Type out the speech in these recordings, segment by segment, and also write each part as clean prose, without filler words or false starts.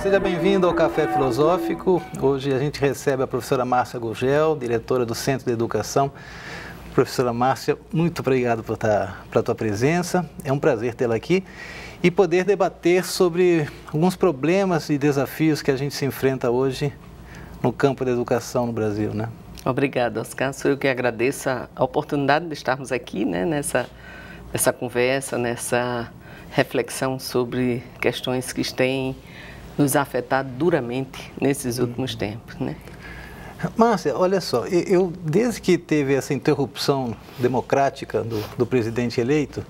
Seja bem-vindo ao Café Filosófico. Hoje a gente recebe a professora Márcia Gurgel, diretora do Centro de Educação. Professora Márcia, muito obrigado pela tua presença. É um prazer tê-la aqui e poder debater sobre alguns problemas e desafios que a gente se enfrenta hoje no campo da educação no Brasil, né? Obrigada, Oscar. Sou eu que agradeço a oportunidade de estarmos aqui, né, nessa conversa, nessa reflexão sobre questões que têm nos afetado duramente nesses últimos tempos, né? Márcia, olha só, eu desde que teve essa interrupção democrática do presidente eleito,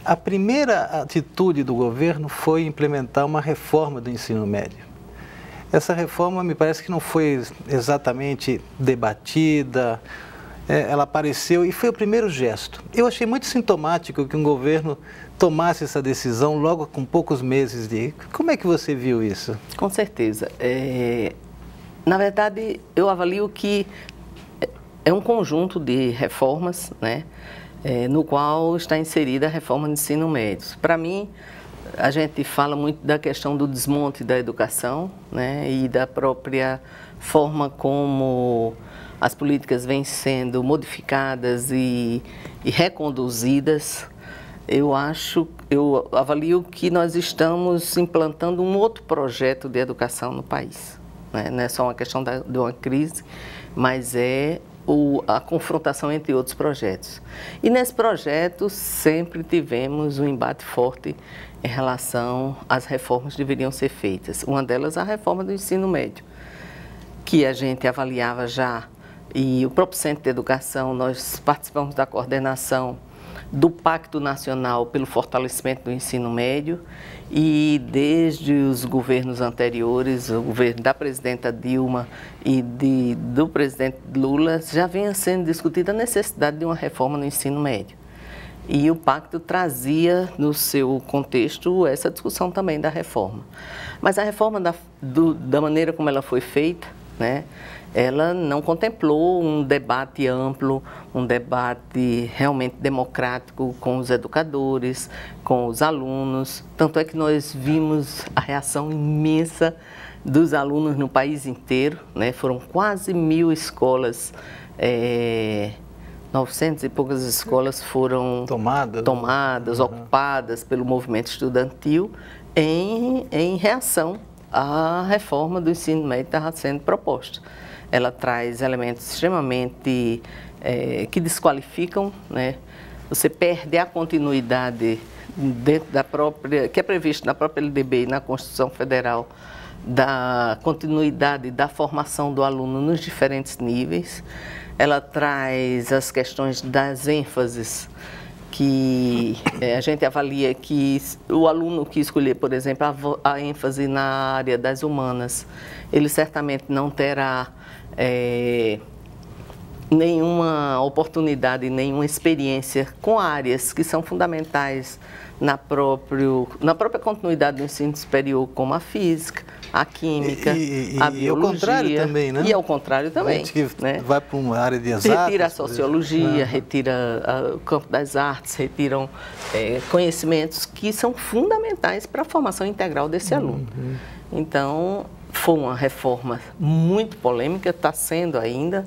a primeira atitude do governo foi implementar uma reforma do ensino médio. Essa reforma me parece que não foi exatamente debatida, ela apareceu e foi o primeiro gesto. Eu achei muito sintomático que um governo tomasse essa decisão logo com poucos meses de... Como é que você viu isso? Com certeza. Na verdade, eu avalio que é um conjunto de reformas, né, no qual está inserida a reforma do ensino médio. Para mim, a gente fala muito da questão do desmonte da educação, né, e da própria forma como as políticas vêm sendo modificadas e reconduzidas. Eu avalio que nós estamos implantando um outro projeto de educação no país. Não é só uma questão de uma crise, mas a confrontação entre outros projetos. E nesse projeto sempre tivemos um embate forte em relação às reformas que deveriam ser feitas. Uma delas, a reforma do ensino médio, que a gente avaliava já, e o próprio Centro de Educação, nós participamos da coordenação do Pacto Nacional pelo Fortalecimento do Ensino Médio, e desde os governos anteriores, o governo da presidenta Dilma e do presidente Lula, já vinha sendo discutida a necessidade de uma reforma no ensino médio. E o pacto trazia no seu contexto essa discussão também da reforma. Mas a reforma da maneira como ela foi feita, né, ela não contemplou um debate amplo, um debate realmente democrático com os educadores, com os alunos. Tanto é que nós vimos a reação imensa dos alunos no país inteiro, né? Foram quase 1.000 escolas, 900 e poucas escolas foram tomadas, ocupadas pelo movimento estudantil em reação à reforma do ensino médio que estava sendo proposta. Ela traz elementos extremamente que desqualificam, né? Você perde a continuidade dentro da própria, que é previsto na própria LDB e na Constituição Federal, da continuidade da formação do aluno nos diferentes níveis. Ela traz as questões das ênfases, que a gente avalia que o aluno que escolher, por exemplo, a ênfase na área das humanas, ele certamente não terá nenhuma oportunidade, nenhuma experiência com áreas que são fundamentais na própria continuidade do ensino superior, como a física, a química, a biologia. E ao contrário também, né? E ao contrário também. Gente que vai para uma área de exatas. Retira a sociologia, retira o campo das artes, retiram conhecimentos que são fundamentais para a formação integral desse aluno. Então, foi uma reforma muito polêmica, está sendo ainda,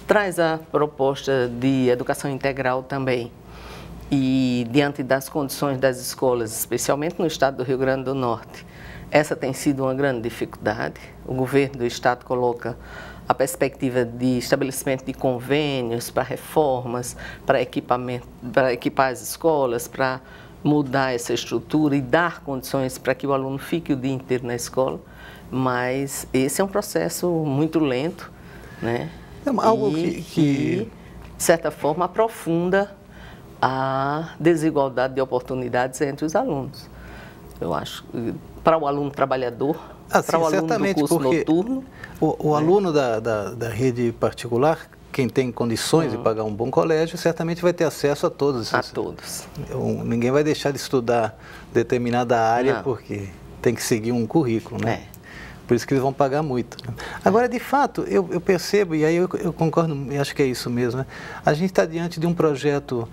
traz a proposta de educação integral também. E diante das condições das escolas, especialmente no estado do Rio Grande do Norte, essa tem sido uma grande dificuldade. O governo do estado coloca a perspectiva de estabelecimento de convênios para reformas, para equipar as escolas, para mudar essa estrutura e dar condições para que o aluno fique o dia inteiro na escola. Mas esse é um processo muito lento, né? É algo que, de certa forma, aprofunda a desigualdade de oportunidades entre os alunos. Eu acho, para o aluno trabalhador, para o aluno do curso noturno. O aluno da rede particular, quem tem condições de pagar um bom colégio, certamente vai ter acesso a todos. A todos. Ninguém vai deixar de estudar determinada área porque tem que seguir um currículo, né? Por isso que eles vão pagar muito. Né? Agora, de fato, eu percebo, e aí eu concordo, eu acho que é isso mesmo, né? A gente está diante de um projeto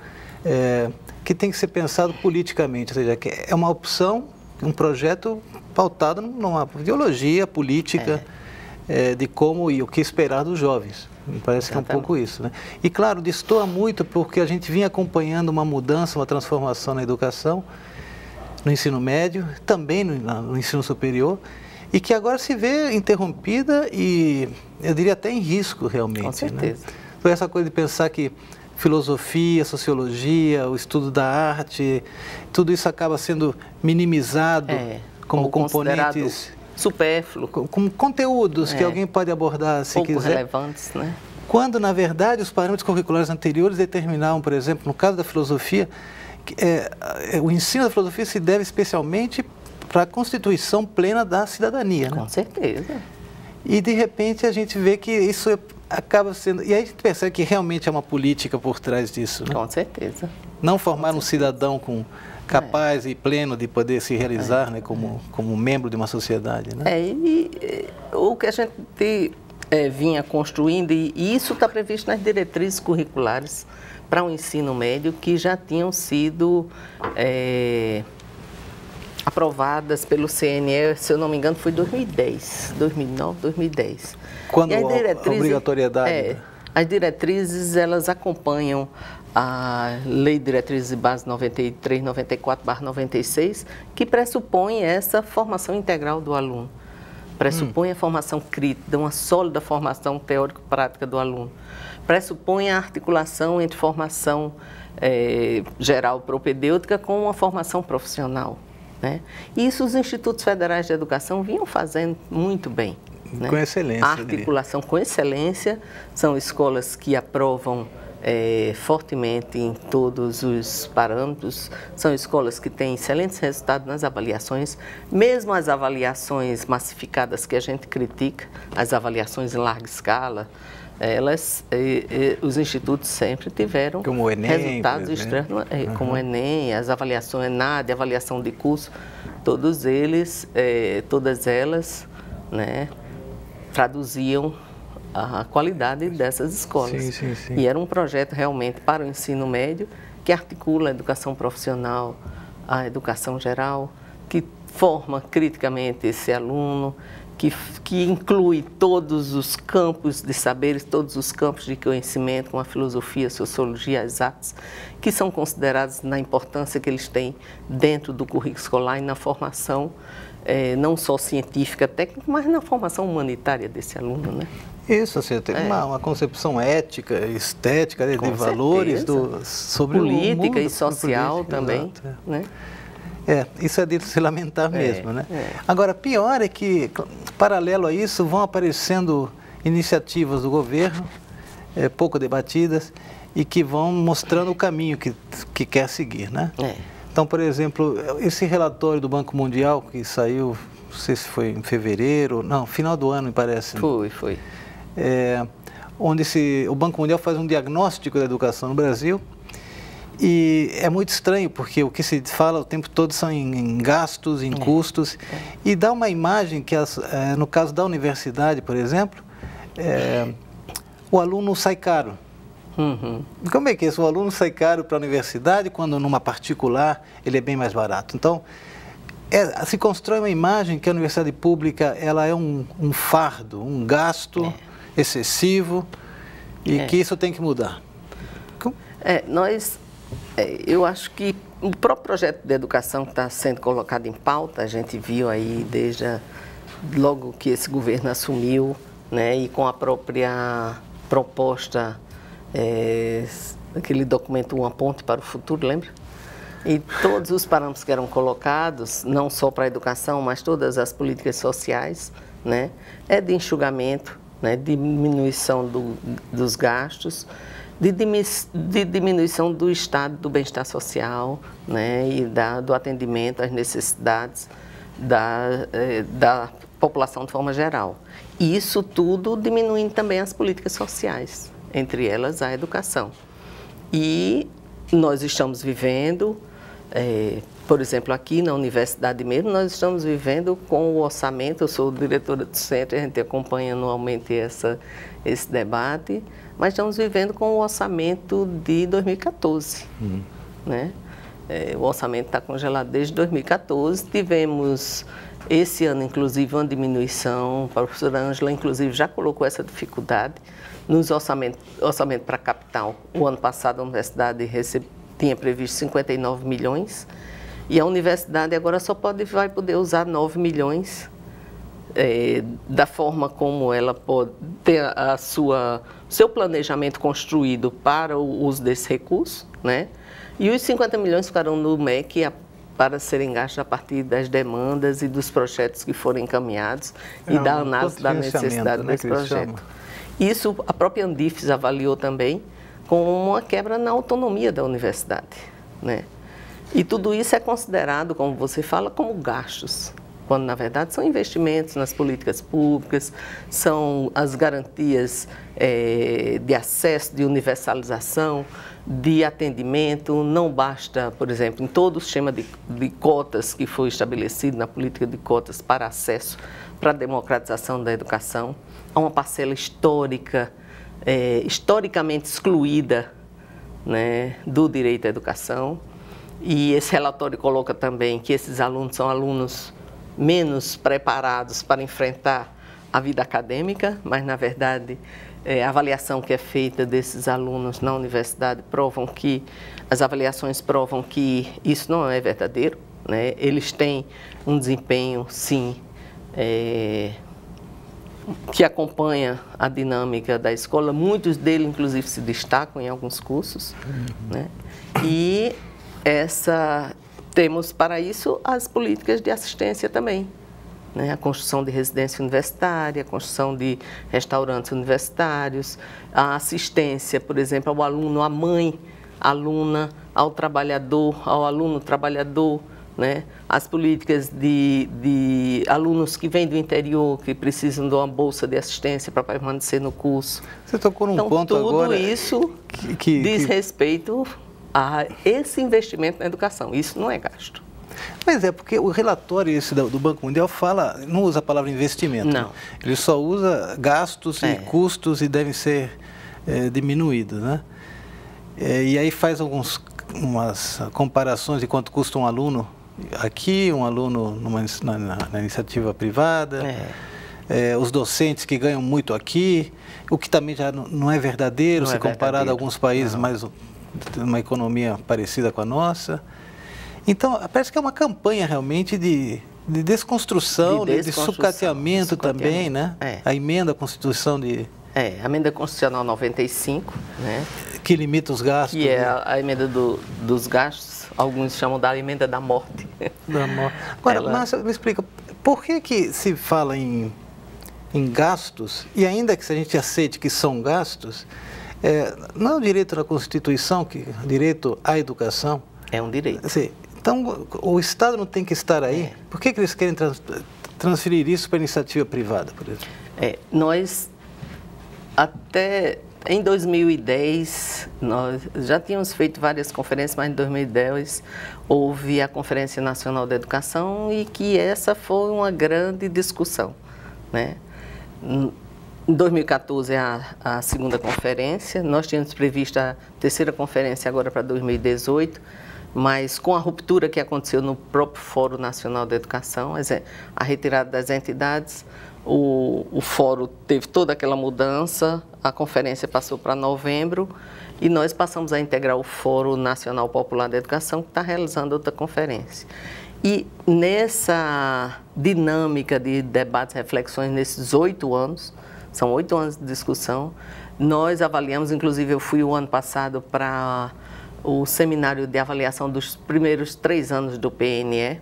que tem que ser pensado politicamente, ou seja, que é uma opção um projeto pautado numa ideologia política de como e o que esperar dos jovens. Me parece que é um pouco isso, né? E claro, destoa muito porque a gente vinha acompanhando uma mudança, uma transformação na educação, no ensino médio, também no ensino superior, e que agora se vê interrompida e, eu diria, até em risco realmente. Com certeza. Né? Então, essa coisa de pensar que filosofia, sociologia, o estudo da arte, tudo isso acaba sendo minimizado como componentes supérfluo, como conteúdos que alguém pode abordar se pouco quiser. Relevantes, né? Quando, na verdade, os parâmetros curriculares anteriores determinavam, por exemplo, no caso da filosofia, o ensino da filosofia se deve especialmente para a constituição plena da cidadania. Com certeza. E, de repente, a gente vê que isso acaba sendo... E aí a gente percebe que realmente é uma política por trás disso. Né? Com certeza. Não formar um cidadão capaz e pleno de poder se realizar né, como membro de uma sociedade. Né? O que a gente vinha construindo, e isso está previsto nas diretrizes curriculares para o ensino médio, que já tinham sido aprovadas pelo CNE, se eu não me engano, foi 2010, 2009, 2010. Quando a obrigatoriedade... As diretrizes, elas acompanham a Lei de Diretrizes de Base 93/94/96, que pressupõe essa formação integral do aluno. Pressupõe a formação crítica, uma sólida formação teórico-prática do aluno. Pressupõe a articulação entre formação geral propedêutica com uma formação profissional. Né? E isso os institutos federais de educação vinham fazendo muito bem. Né? Com excelência. A articulação com excelência, são escolas que aprovam fortemente em todos os parâmetros, são escolas que têm excelentes resultados nas avaliações, mesmo as avaliações massificadas que a gente critica, as avaliações em larga escala, os institutos sempre tiveram como o Enem, resultados externos, como o Enem, as avaliações ENAD, avaliação de curso, todas elas, né, traduziam a qualidade dessas escolas. Sim. E era um projeto realmente para o ensino médio, que articula a educação profissional, a educação geral, que forma criticamente esse aluno, que inclui todos os campos de saberes, todos os campos de conhecimento, como a filosofia, a sociologia, as artes, que são considerados na importância que eles têm dentro do currículo escolar e na formação, não só científica, técnica, mas na formação humanitária desse aluno, né? Isso, assim, tem uma concepção ética, estética, de valores sobre política o mundo, e social também, né? Isso é de se lamentar mesmo, né? Agora, pior é que, paralelo a isso, vão aparecendo iniciativas do governo, pouco debatidas, e que vão mostrando o caminho que quer seguir, né? Então, por exemplo, esse relatório do Banco Mundial, que saiu, não sei se foi em fevereiro, não, final do ano, me parece. Foi. Onde o Banco Mundial faz um diagnóstico da educação no Brasil. E é muito estranho, porque o que se fala o tempo todo são em gastos, em custos, e dá uma imagem que, no caso da universidade, por exemplo, o aluno sai caro. Como é que é isso? O aluno sai caro para a universidade, quando numa particular ele é bem mais barato. Então, se constrói uma imagem que a universidade pública ela é um fardo, um gasto excessivo, e que isso tem que mudar. Eu acho que o próprio projeto de educação que está sendo colocado em pauta, a gente viu aí desde logo que esse governo assumiu, né, e com a própria proposta, aquele documento Uma Ponte para o Futuro, lembra? E todos os parâmetros que eram colocados, não só para a educação, mas todas as políticas sociais, né, de enxugamento, né, diminuição dos gastos, de diminuição do estado do bem-estar social, né, e do atendimento às necessidades da população de forma geral. E isso tudo diminuindo também as políticas sociais, entre elas a educação. E nós estamos vivendo, por exemplo, aqui na universidade mesmo, nós estamos vivendo com o orçamento, eu sou diretora do centro, a gente acompanha anualmente esse debate, mas estamos vivendo com o orçamento de 2014, né? O orçamento está congelado desde 2014. Tivemos esse ano, inclusive, uma diminuição. A professora Ângela, inclusive, já colocou essa dificuldade nos orçamento para a capital. O ano passado, a universidade tinha previsto 59 milhões e a universidade agora só vai poder usar 9 milhões da forma como ela pode ter seu planejamento construído para o uso desse recurso, né? E os 50 milhões ficarão no MEC para serem gastos a partir das demandas e dos projetos que forem encaminhados e da análise da necessidade desse projeto. Isso a própria Andifes avaliou também como uma quebra na autonomia da universidade, né? E tudo isso é considerado, como você fala, como gastos, quando na verdade são investimentos nas políticas públicas, são as garantias de acesso, de universalização, de atendimento. Não basta, por exemplo, em todo o sistema de cotas que foi estabelecido na política de cotas para acesso, para a democratização da educação, há uma parcela histórica, historicamente excluída, né, do direito à educação. E esse relatório coloca também que esses alunos são alunos menos preparados para enfrentar a vida acadêmica, mas, na verdade, a avaliação que é feita desses alunos na universidade as avaliações provam que isso não é verdadeiro, né? Eles têm um desempenho, sim, que acompanha a dinâmica da escola. Muitos deles, inclusive, se destacam em alguns cursos, né? E temos para isso as políticas de assistência também, né? A construção de residência universitária, a construção de restaurantes universitários, a assistência, por exemplo, ao aluno, à mãe aluna, ao aluno trabalhador, né? As políticas de alunos que vêm do interior, que precisam de uma bolsa de assistência para permanecer no curso. Você tocou num ponto agora... Tudo isso diz respeito a esse investimento na educação. Isso não é gasto. Mas porque o relatório esse do Banco Mundial não usa a palavra investimento. Não. Ele só usa gastos e custos e devem ser diminuídos, né? E aí faz umas comparações de quanto custa um aluno aqui, um aluno na iniciativa privada, os docentes que ganham muito aqui, o que também já não é verdadeiro, se comparado a alguns países mais uma economia parecida com a nossa. Então, parece que é uma campanha realmente de desconstrução, de sucateamento também, né? A emenda à Constituição a emenda constitucional 95, né? Que limita os gastos. Que é a emenda dos gastos, alguns chamam da emenda da morte. Da morte. Agora, Márcia, me explica, por que se fala em gastos, e ainda que a gente aceite que são gastos, não é o direito da Constituição, o direito à educação? É um direito. Assim, então, o Estado não tem que estar aí? Por que eles querem transferir isso para a iniciativa privada, por exemplo? Nós, até em 2010, nós já tínhamos feito várias conferências, mas em 2010 houve a Conferência Nacional da Educação e que essa foi uma grande discussão, né? Em 2014 é a segunda conferência, nós tínhamos previsto a terceira conferência agora para 2018, mas com a ruptura que aconteceu no próprio Fórum Nacional da Educação, a retirada das entidades, o fórum teve toda aquela mudança, a conferência passou para novembro e nós passamos a integrar o Fórum Nacional Popular da Educação, que está realizando outra conferência. E nessa dinâmica de debates e reflexões nesses 8 anos, são 8 anos de discussão, nós avaliamos, inclusive eu fui o ano passado para o seminário de avaliação dos primeiros 3 anos do PNE,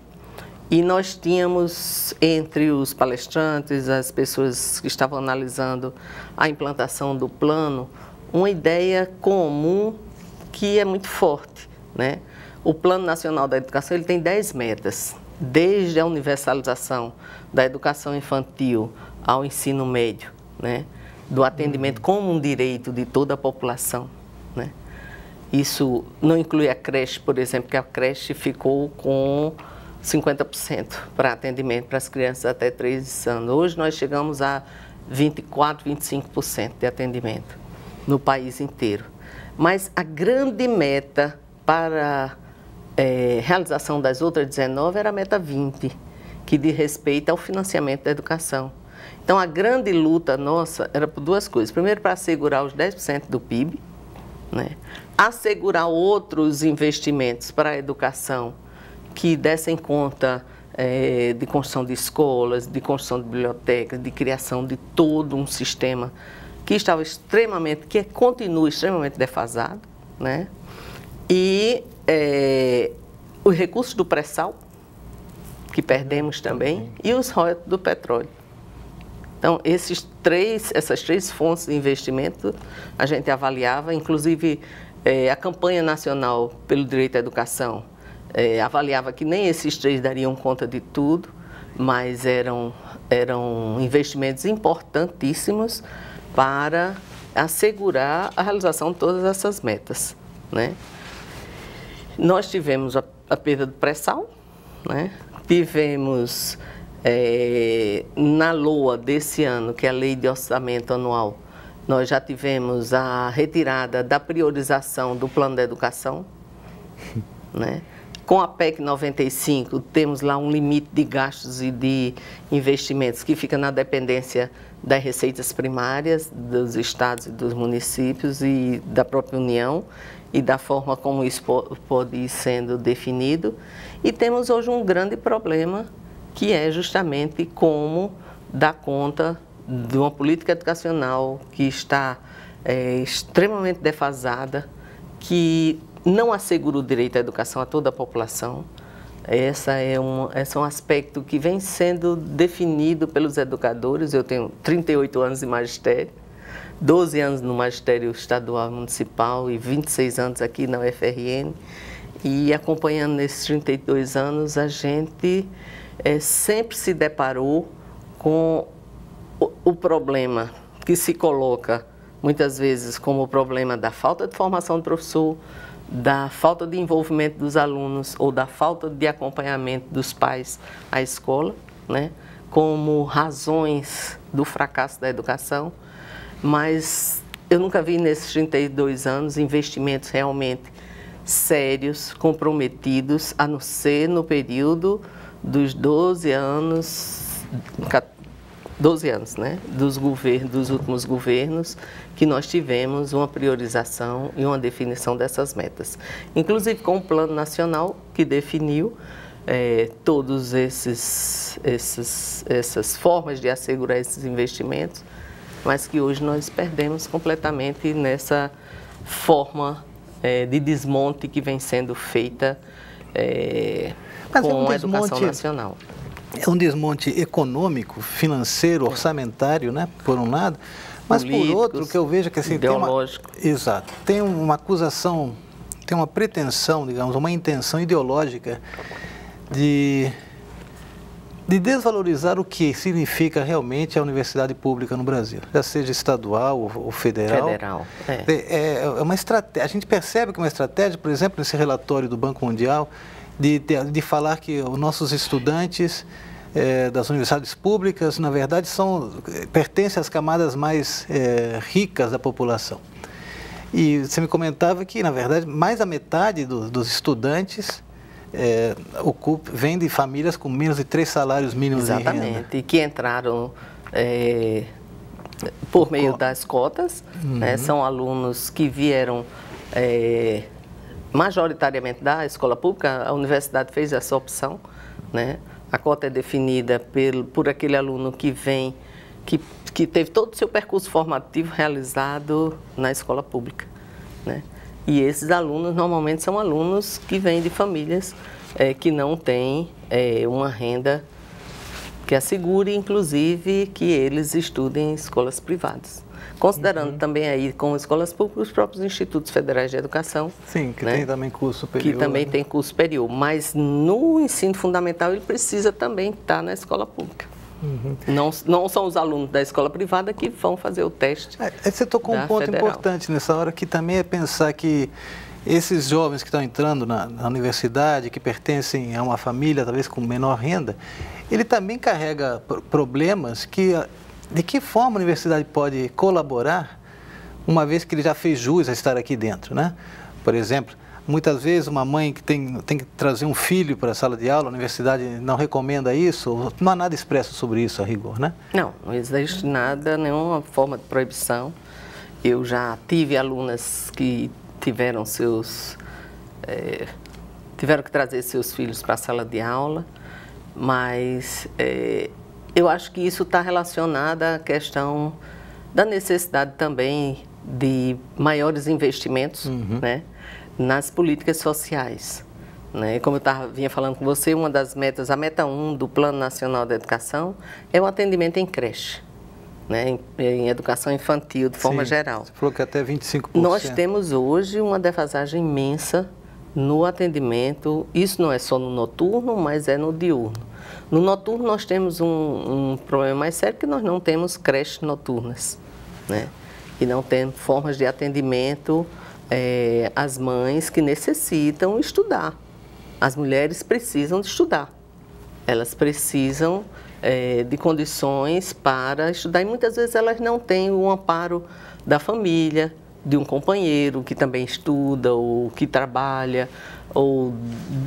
e nós tínhamos entre os palestrantes, as pessoas que estavam analisando a implantação do plano, uma ideia comum que é muito forte, né? O Plano Nacional da Educação ele tem 10 metas, desde a universalização da educação infantil ao ensino médio, né? Do atendimento como um direito de toda a população, né? Isso não inclui a creche, por exemplo, que a creche ficou com 50% para atendimento para as crianças até 3 anos. Hoje nós chegamos a 24%, 25% de atendimento no país inteiro. Mas a grande meta para realização das outras 19 era a meta 20, que diz respeito ao financiamento da educação. Então, a grande luta nossa era por duas coisas. Primeiro, para assegurar os 10% do PIB, né? Assegurar outros investimentos para a educação que dessem conta de construção de escolas, de construção de bibliotecas, de criação de todo um sistema que estava extremamente, que continua extremamente defasado, né? E os recursos do pré-sal, que perdemos também, e os royalties do petróleo. Então, essas três fontes de investimento a gente avaliava, inclusive a campanha nacional pelo direito à educação avaliava que nem esses três dariam conta de tudo, mas eram investimentos importantíssimos para assegurar a realização de todas essas metas, né? Nós tivemos a perda do pré-sal, né? Tivemos na LOA desse ano, que é a Lei de Orçamento Anual, nós já tivemos a retirada da priorização do plano da educação, né? Com a PEC 95, temos lá um limite de gastos e de investimentos que fica na dependência das receitas primárias dos estados e dos municípios e da própria União e da forma como isso pode ir sendo definido. E temos hoje um grande problema, que é justamente como dar conta de uma política educacional que está extremamente defasada, que não assegura o direito à educação a toda a população. Esse é um aspecto que vem sendo definido pelos educadores. Eu tenho 38 anos de magistério, 12 anos no magistério estadual e municipal e 26 anos aqui na UFRN. E acompanhando nesses 32 anos, a gente sempre se deparou com o problema que se coloca muitas vezes como o problema da falta de formação do professor, da falta de envolvimento dos alunos ou da falta de acompanhamento dos pais à escola, né, como razões do fracasso da educação, mas eu nunca vi nesses 32 anos investimentos realmente sérios, comprometidos, a não ser no período dos 12 anos, né, dos últimos governos, que nós tivemos uma priorização e uma definição dessas metas. Inclusive com o Plano Nacional, que definiu todas essas formas de assegurar esses investimentos, mas que hoje nós perdemos completamente nessa forma de desmonte que vem sendo feita com a educação nacional. É um desmonte econômico, financeiro, orçamentário, né, por um lado, mas por outro, que eu vejo que assim, ideológico. Exato, tem uma acusação, tem uma pretensão, digamos, uma intenção ideológica de desvalorizar o que significa realmente a universidade pública no Brasil, já seja estadual ou federal. É uma estratégia, a gente percebe que é uma estratégia, por exemplo, nesse relatório do Banco Mundial, de falar que os nossos estudantes das universidades públicas, na verdade, pertencem às camadas mais ricas da população. E você me comentava que, na verdade, mais da metade dos estudantes vem de famílias com menos de 3 salários mínimos de renda. Exatamente, e que entraram por meio das cotas, né, são alunos que vieram majoritariamente da escola pública. A universidade fez essa opção, né? A cota é definida por aquele aluno que vem, que teve todo o seu percurso formativo realizado na escola pública, né? E esses alunos normalmente são alunos que vêm de famílias que não têm uma renda que assegure, inclusive, que eles estudem em escolas privadas. Considerando também aí, como escolas públicas, os próprios institutos federais de educação. Sim, que tem também curso superior. Que também tem curso superior, mas no ensino fundamental ele precisa também estar na escola pública. Não são os alunos da escola privada que vão fazer o teste. Você tocou um ponto importante nessa hora, que também é pensar que esses jovens que estão entrando na universidade, que pertencem a uma família talvez com menor renda, ele também carrega problemas de que forma a universidade pode colaborar, uma vez que ele já fez jus a estar aqui dentro, né? Por exemplo, Muitas vezes uma mãe que tem que trazer um filho para a sala de aula, a universidade não recomenda isso, não há nada expresso sobre isso a rigor, né? Não existe nada, nenhuma forma de proibição. Eu já tive alunas que tiveram que trazer seus filhos para a sala de aula, mas eu acho que isso está relacionado à questão da necessidade também de maiores investimentos, né, nas políticas sociais. Né? Como eu vinha falando com você, uma das metas, a meta 1 do Plano Nacional da Educação é o atendimento em creche, né, em educação infantil, de forma geral. Você falou que até 25%. Nós temos hoje uma defasagem imensa no atendimento, isso não é só no noturno, mas é no diurno. No noturno nós temos um problema mais sério, que nós não temos creches noturnas, né? E não temos formas de atendimento às mães que necessitam estudar. As mulheres precisam de estudar, elas precisam de condições para estudar e muitas vezes elas não têm o amparo da família, de um companheiro que também estuda ou que trabalha, ou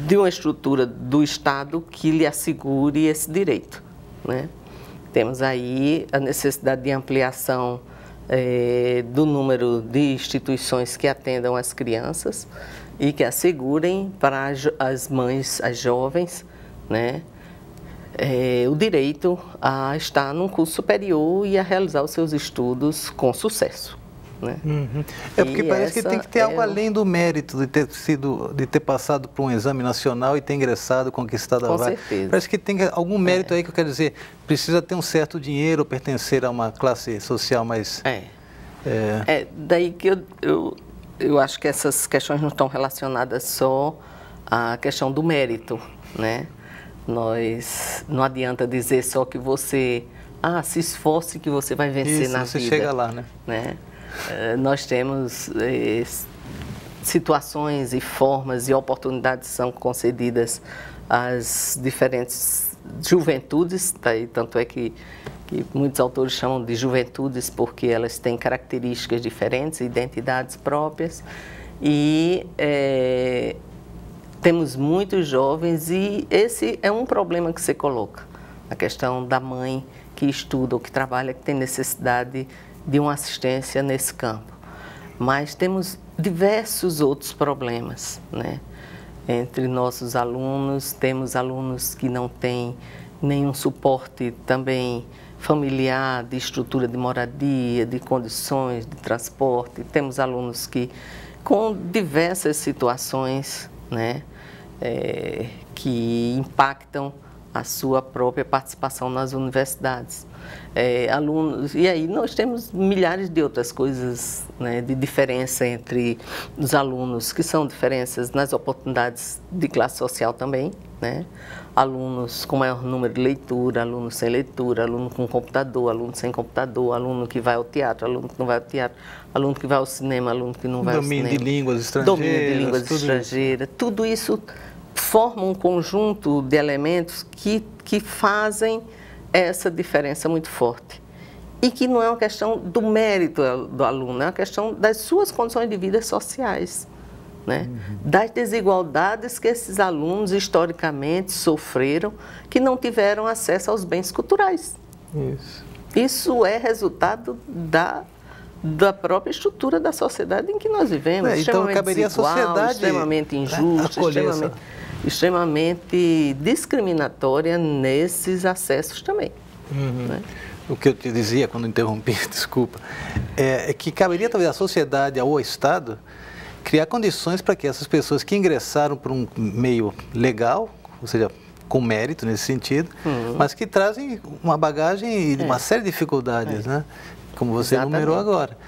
de uma estrutura do Estado que lhe assegure esse direito, né? Temos aí a necessidade de ampliação do número de instituições que atendam as crianças e que assegurem para as mães, as jovens, né, o direito a estar num curso superior e a realizar os seus estudos com sucesso. Né? É porque parece que tem que ter algo além do mérito de ter passado por um exame nacional e ter ingressado, conquistado a vaga. Com certeza. Parece que tem algum mérito aí que eu quero dizer, precisa ter um certo dinheiro, pertencer a uma classe social mais... Daí que eu acho que essas questões não estão relacionadas só à questão do mérito, né? Não adianta dizer só que você, se esforce que você vai vencer na vida. Você chega lá, né? Nós temos situações e formas e oportunidades que são concedidas às diferentes juventudes, tanto é que muitos autores chamam de juventudes porque elas têm características diferentes, identidades próprias, e temos muitos jovens e esse é um problema que você coloca, a questão da mãe que estuda ou que trabalha, que tem necessidade de uma assistência nesse campo. Mas temos diversos outros problemas, né? Entre nossos alunos, temos alunos que não têm nenhum suporte também familiar, de estrutura de moradia, de condições de transporte. Temos alunos que, com diversas situações, né, que impactam a sua própria participação nas universidades. Alunos, e aí nós temos milhares de outras coisas, né, de diferença entre os alunos, que são diferenças nas oportunidades de classe social também, né? Alunos com maior número de leitura, alunos sem leitura, aluno com computador, aluno sem computador, aluno que vai ao teatro, aluno que não vai ao teatro, aluno que vai ao cinema, aluno que não vai ao cinema. Domínio de línguas estrangeiras. Domínio de línguas estrangeiras. Tudo isso forma um conjunto de elementos que fazem essa diferença muito forte. E que não é uma questão do mérito do aluno, é uma questão das suas condições de vida sociais, né? Das desigualdades que esses alunos historicamente sofreram, que não tiveram acesso aos bens culturais. Isso é resultado da própria estrutura da sociedade em que nós vivemos. Então caberia a sociedade extremamente injusta, extremamente discriminatória nesses acessos também. Né? O que eu te dizia quando interrompi, desculpa, é que caberia talvez à sociedade, ao Estado, criar condições para que essas pessoas que ingressaram por um meio legal, ou seja, com mérito nesse sentido, mas que trazem uma bagagem e uma série de dificuldades, né? Como você enumerou agora.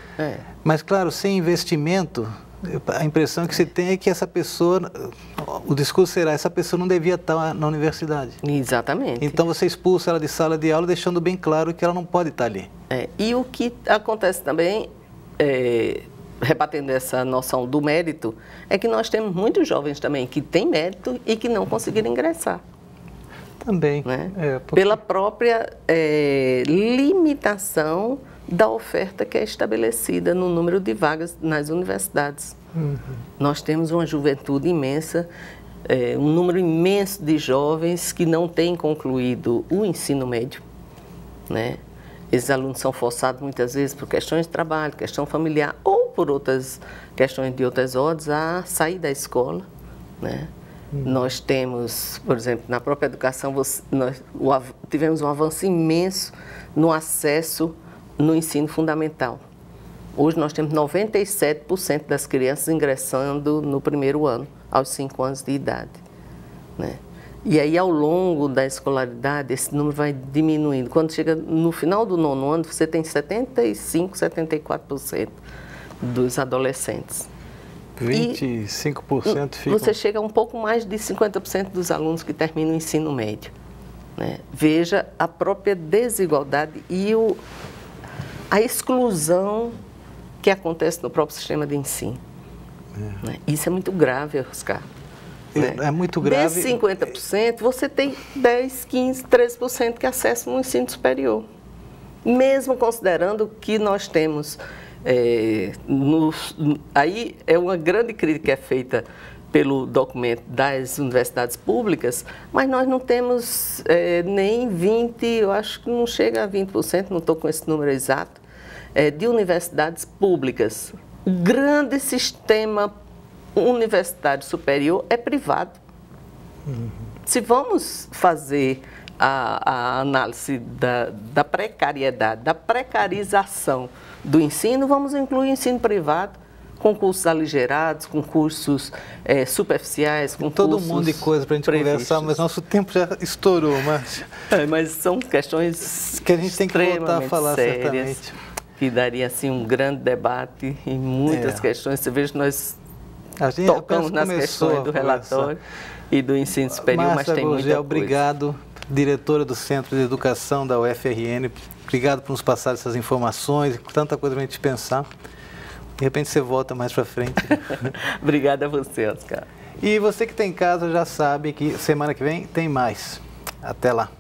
Mas, claro, sem investimento, a impressão que se tem é que essa pessoa, o discurso será, essa pessoa não devia estar na universidade. Exatamente. Então você expulsa ela de sala de aula, deixando bem claro que ela não pode estar ali. E o que acontece também, rebatendo essa noção do mérito, é que nós temos muitos jovens também que têm mérito e que não conseguiram ingressar. Também. Né? Pela própria limitação da oferta que é estabelecida no número de vagas nas universidades. Nós temos uma juventude imensa, um número imenso de jovens que não têm concluído o ensino médio, né? Esses alunos são forçados muitas vezes por questões de trabalho, questão familiar ou por outras questões de outras ordens a sair da escola, né? Nós temos, por exemplo, na própria educação, nós tivemos um avanço imenso no acesso no ensino fundamental. Hoje nós temos 97% das crianças ingressando no primeiro ano, aos 5 anos de idade, né? E aí, ao longo da escolaridade, esse número vai diminuindo. Quando chega no final do 9º ano, você tem 75%, 74% dos adolescentes. 25% ficam... Você chega a um pouco mais de 50% dos alunos que terminam o ensino médio, né? Veja a própria desigualdade e a exclusão que acontece no próprio sistema de ensino. Né? Isso é muito grave, Oscar. É muito grave. Desses 50%, você tem 10, 15, 13% que acessam o ensino superior. Mesmo considerando que nós temos... aí é uma grande crítica que é feita pelo documento das universidades públicas, mas nós não temos nem 20%, eu acho que não chega a 20%, não estou com esse número exato, de universidades públicas. O grande sistema universitário superior é privado. Se vamos fazer a análise da precariedade, da precarização do ensino, vamos incluir o ensino privado, com cursos aligerados, com cursos superficiais, com todo cursos mundo de coisa para a gente conversar, mas nosso tempo já estourou, Márcia. Mas são questões que a gente tem que voltar a falar, sérias, certamente. Que daria assim, um grande debate em muitas questões. Você veja que nós tocamos nas questões do relatório e do ensino superior, Márcia mas tem muita coisa. Obrigado, diretora do Centro de Educação da UFRN. Obrigado por nos passar essas informações, tanta coisa para a gente pensar. De repente você volta mais para frente. Obrigada a você, Oscar. E você que está em casa já sabe que semana que vem tem mais. Até lá.